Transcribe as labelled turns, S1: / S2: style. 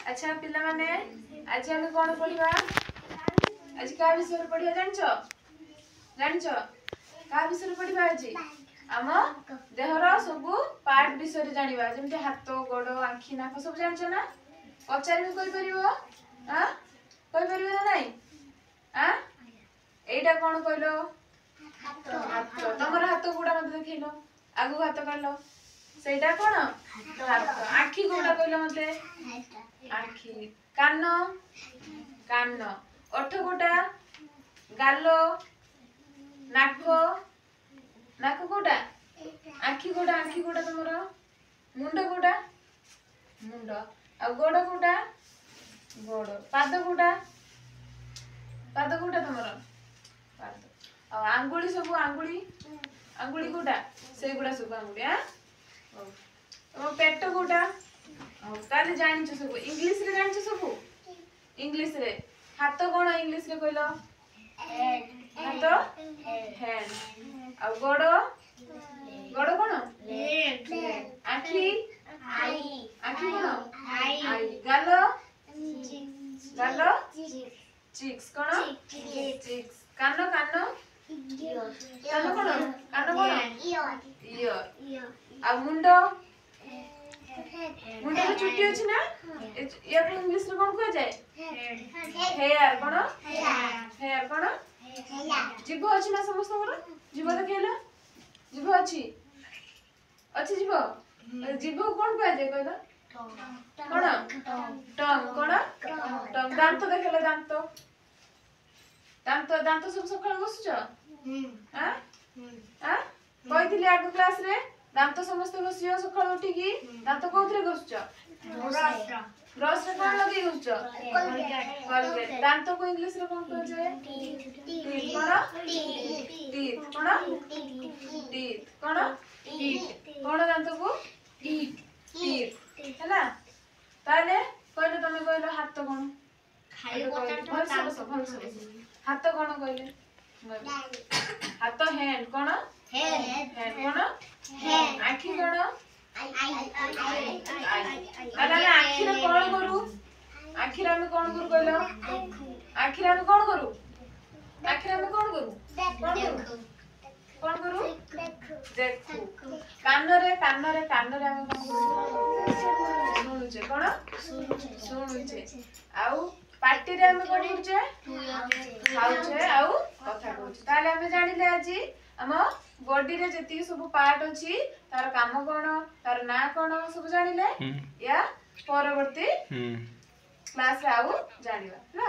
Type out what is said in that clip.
S1: अच्छा पिला माने आज हम कोन पढिबा आज का विषय पढिबा जानछ का विषय पढिबा आज आम देहर सब पार्ट विषय जानिबा जेमते हाथ गोड़ आँखि नाक सब जानछ ना पचारि कहि परिबो हां कहि परिबो ना नहीं हां एटा कोन कहलो हाथ तमर हाथ गोड़ा मते देखिलो आगु हाथ करलो सेटा कोन हाथ आँखि गोड़ा कहलो मते आँखि कान कान ओठ गोटा गालो नाक नाक गोटा आँखि गोटा तमर मुंड गोटा मुंड आ गोड़ गोटा गोड़ पाद गोटा तमर पाद आ आंगुली सब आंगुली गोटा से गोटा सब आंगुली हां तम पेट गोटा ताले जानिछ सब इंग्लिश रे जानिछ सब इंग्लिश रे हाथ कोन इंग्लिश रे कहलो हेड हाथ हैंड आ गोड़ कोन लेग आँखि आँखि कोन आई गालो चिक्स कोन चिक्स कान कोन ईयर आ मुंड रे चुट्टी अछि ना या इंग्लिश रे कोन कह जाय हेयर कोन जीभ अछि ना समस्त को जीभ देखैला जीभ अछि जीभ कोन कह जाय कहला कोन टंग दांत देखैला दांत सब सकाळ बसुछ हां हां कहिथिले आगु क्लास रे दांत समस्त बसियो सकाळ उठी की दांत कोथरे घसुछ ब्रश रे कोन लगे घसुछ कोलगेट दांत को इंग्लिश रे कोन कह जाय टीथ कोन दांत को टीथ हैला ताले कहले तमे कहलो हाथ कोन हाथ कोन कहले हाथ हैंड कोन हैंड कोन आँखि कोन अरे आँखि रे कोन करू आँखि रे हम कोन करू कहलो आँखि रे हम कोन करू कोन करू देखू कान रे हम कोन करू शुणुचे आउ पार्टी रे हम कोन करूचे खाउचे आउ कथा कहूचे ताले हम जानिले आज हम बॉडी रे जति सब पार्ट अछि तार काम कोन तार ना कोन सब जानिले या परवर्ती क्लास रे आउ जानिबा ना।